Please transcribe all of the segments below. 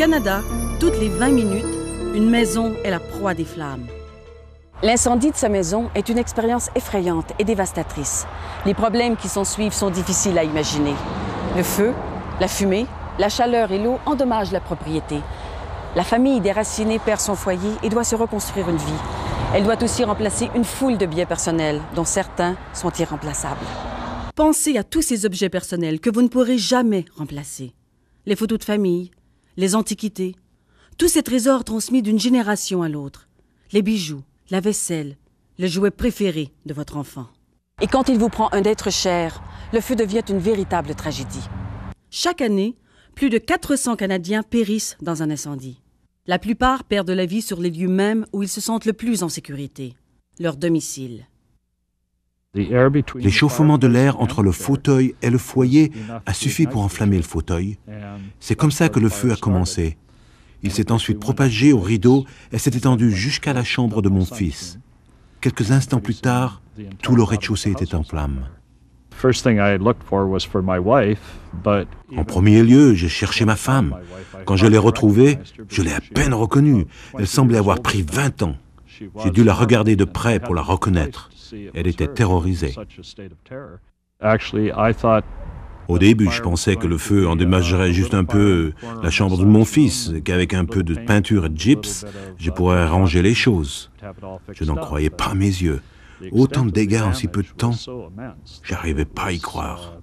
Canada, toutes les 20 minutes, une maison est la proie des flammes. L'incendie de sa maison est une expérience effrayante et dévastatrice. Les problèmes qui s'en suivent sont difficiles à imaginer. Le feu, la fumée, la chaleur et l'eau endommagent la propriété. La famille déracinée perd son foyer et doit se reconstruire une vie. Elle doit aussi remplacer une foule de biens personnels, dont certains sont irremplaçables. Pensez à tous ces objets personnels que vous ne pourrez jamais remplacer. Les photos de famille, les antiquités, tous ces trésors transmis d'une génération à l'autre. Les bijoux, la vaisselle, le jouet préféré de votre enfant. Et quand il vous prend un être cher, le feu devient une véritable tragédie. Chaque année, plus de 400 Canadiens périssent dans un incendie. La plupart perdent la vie sur les lieux mêmes où ils se sentent le plus en sécurité, leur domicile. L'échauffement de l'air entre le fauteuil et le foyer a suffi pour enflammer le fauteuil. C'est comme ça que le feu a commencé. Il s'est ensuite propagé au rideau et s'est étendu jusqu'à la chambre de mon fils. Quelques instants plus tard, tout le rez-de-chaussée était en flammes. En premier lieu, j'ai cherché ma femme. Quand je l'ai retrouvée, je l'ai à peine reconnue. Elle semblait avoir pris 20 ans. J'ai dû la regarder de près pour la reconnaître. Elle était terrorisée. Au début, je pensais que le feu endommagerait juste un peu la chambre de mon fils, qu'avec un peu de peinture et de gypse, je pourrais arranger les choses. Je n'en croyais pas mes yeux. Autant de dégâts en si peu de temps, j'arrivais pas à y croire.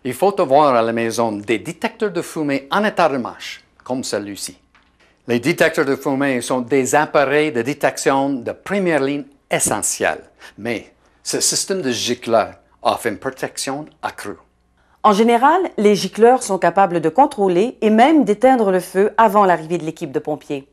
Il faut avoir à la maison des détecteurs de fumée en état de marche, comme celui-ci. Les détecteurs de fumée sont des appareils de détection de première ligne essentiels, mais ce système de gicleurs offre une protection accrue. En général, les gicleurs sont capables de contrôler et même d'éteindre le feu avant l'arrivée de l'équipe de pompiers.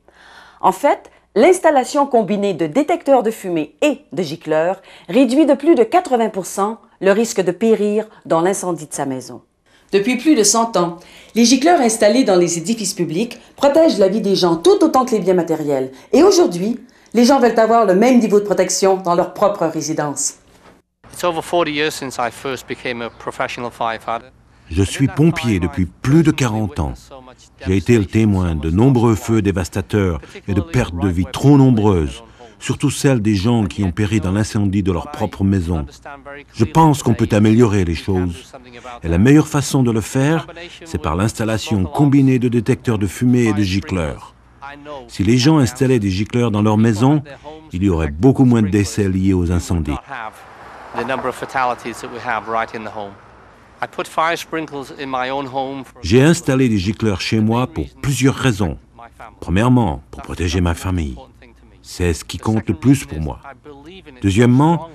En fait, l'installation combinée de détecteurs de fumée et de gicleurs réduit de plus de 80% le risque de périr dans l'incendie de sa maison. Depuis plus de 100 ans, les gicleurs installés dans les édifices publics protègent la vie des gens tout autant que les biens matériels. Et aujourd'hui, les gens veulent avoir le même niveau de protection dans leur propre résidence. Je suis pompier depuis plus de 40 ans. J'ai été le témoin de nombreux feux dévastateurs et de pertes de vie trop nombreuses, surtout celles des gens qui ont péri dans l'incendie de leur propre maison. Je pense qu'on peut améliorer les choses. Et la meilleure façon de le faire, c'est par l'installation combinée de détecteurs de fumée et de gicleurs. Si les gens installaient des gicleurs dans leur maison, il y aurait beaucoup moins de décès liés aux incendies. J'ai installé des gicleurs chez moi pour plusieurs raisons. Premièrement, pour protéger ma famille. C'est ce qui compte le plus pour moi. Deuxièmement,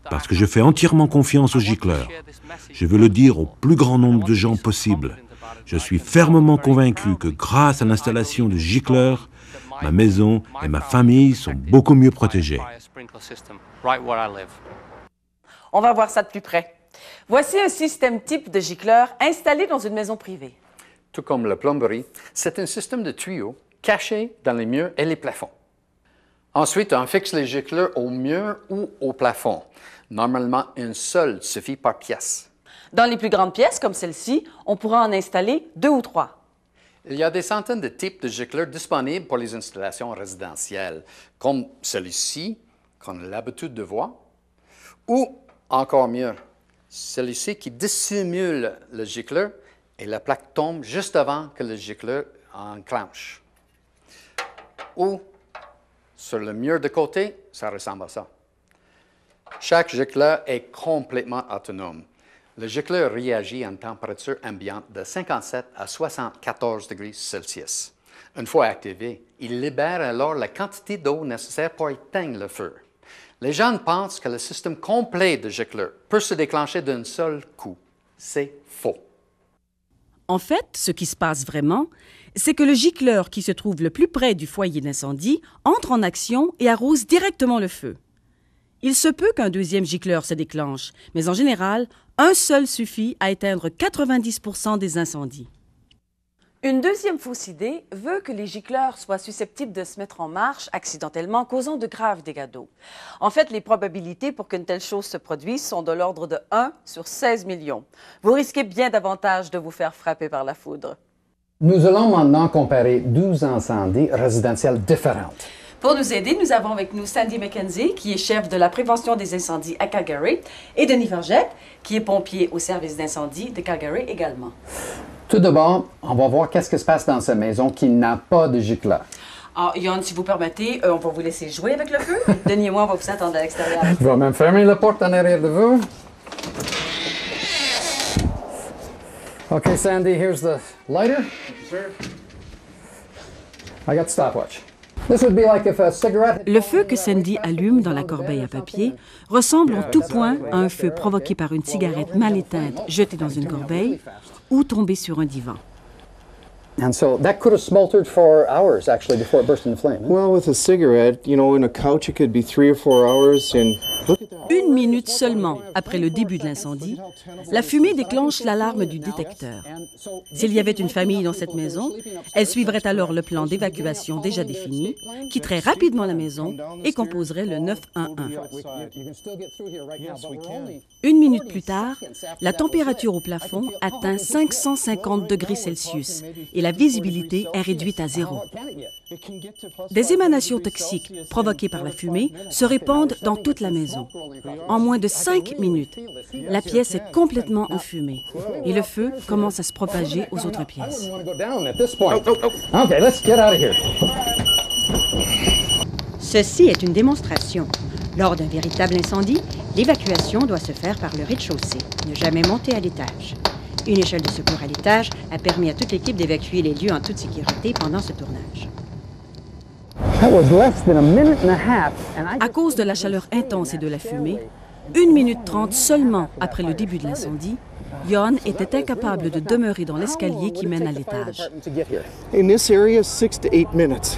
parce que je fais entièrement confiance aux gicleurs. Je veux le dire au plus grand nombre de gens possible. Je suis fermement convaincu que grâce à l'installation de gicleurs, ma maison et ma famille sont beaucoup mieux protégées. On va voir ça de plus près. Voici un système type de gicleur installé dans une maison privée. Tout comme la plomberie, c'est un système de tuyaux caché dans les murs et les plafonds. Ensuite, on fixe les gicleurs au mur ou au plafond. Normalement, une seule suffit par pièce. Dans les plus grandes pièces, comme celle-ci, on pourra en installer 2 ou 3. Il y a des centaines de types de gicleurs disponibles pour les installations résidentielles, comme celui-ci, qu'on a l'habitude de voir, ou, encore mieux, celui-ci qui dissimule le gicleur et la plaque tombe juste avant que le gicleur enclenche. Ou, sur le mur de côté, ça ressemble à ça. Chaque gicleur est complètement autonome. Le gicleur réagit à une température ambiante de 57 à 74 degrés Celsius. Une fois activé, il libère alors la quantité d'eau nécessaire pour éteindre le feu. Les gens pensent que le système complet de gicleur peut se déclencher d'un seul coup. C'est faux. En fait, ce qui se passe vraiment, c'est que le gicleur qui se trouve le plus près du foyer d'incendie entre en action et arrose directement le feu. Il se peut qu'un deuxième gicleur se déclenche, mais en général, un seul suffit à éteindre 90% des incendies. Une deuxième fausse idée veut que les gicleurs soient susceptibles de se mettre en marche accidentellement, causant de graves dégâts d'eau. En fait, les probabilités pour qu'une telle chose se produise sont de l'ordre de 1 sur 16 millions. Vous risquez bien davantage de vous faire frapper par la foudre. Nous allons maintenant comparer 12 incendies résidentiels différents. Pour nous aider, nous avons avec nous Sandy McKenzie, qui est chef de la prévention des incendies à Calgary, et Denis Vergette, qui est pompier au service d'incendie de Calgary également. Tout d'abord, on va voir qu'est-ce qui se passe dans cette maison qui n'a pas de gicleur. Ah, Yann, si vous permettez, on va vous laisser jouer avec le feu. Denis et moi, on va vous attendre à l'extérieur. Je vais même fermer la porte en arrière de vous. OK, Sandy, here's the lighter. I got the stopwatch. This would be like if a cigarette... Le feu que Sandy allume dans la corbeille à papier ressemble en tout point à un feu provoqué par une cigarette mal éteinte jetée dans une corbeille ou tombée sur un divan. And so that could have smoldered for hours, actually, before it burst into flame. Well, with a cigarette, you know, in a couch, it could be 3 or 4 hours, and look at that. Une minute seulement après le début de l'incendie, la fumée déclenche l'alarme du détecteur. S'il y avait une famille dans cette maison, elle suivrait alors le plan d'évacuation déjà défini, quitterait rapidement la maison et composerait le 911. Une minute plus tard, la température au plafond atteint 550 degrés Celsius et la visibilité est réduite à 0. Des émanations toxiques provoquées par la fumée se répandent dans toute la maison. En moins de 5 minutes, la pièce est complètement enfumée et le feu commence à se propager aux autres pièces. Ceci est une démonstration. Lors d'un véritable incendie, l'évacuation doit se faire par le rez-de-chaussée, ne jamais monter à l'étage. Une échelle de secours à l'étage a permis à toute l'équipe d'évacuer les lieux en toute sécurité pendant ce tournage. À cause de la chaleur intense et de la fumée, 1 minute 30 seulement après le début de l'incendie, Jon était incapable de demeurer dans l'escalier qui mène à l'étage. In this area, 6 to 8 minutes.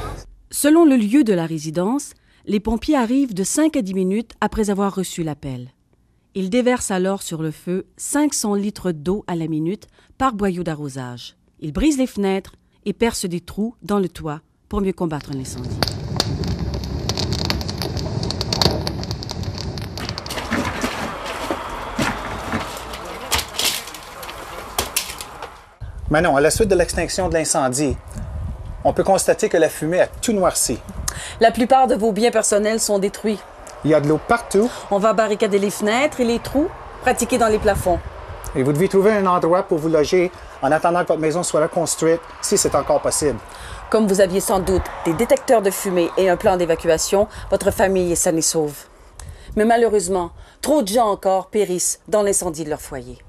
Selon le lieu de la résidence, les pompiers arrivent de 5 à 10 minutes après avoir reçu l'appel. Ils déversent alors sur le feu 500 litres d'eau à la minute par boyau d'arrosage. Ils brisent les fenêtres et percent des trous dans le toit pour mieux combattre l'incendie. Manon, à la suite de l'extinction de l'incendie, on peut constater que la fumée a tout noirci. La plupart de vos biens personnels sont détruits. Il y a de l'eau partout On va barricader les fenêtres et les trous pratiqués dans les plafonds. et vous devez trouver un endroit pour vous loger en attendant que votre maison soit reconstruite, si c'est encore possible. Comme vous aviez sans doute des détecteurs de fumée et un plan d'évacuation, votre famille est saine et sauve. Mais malheureusement, trop de gens encore périssent dans l'incendie de leur foyer.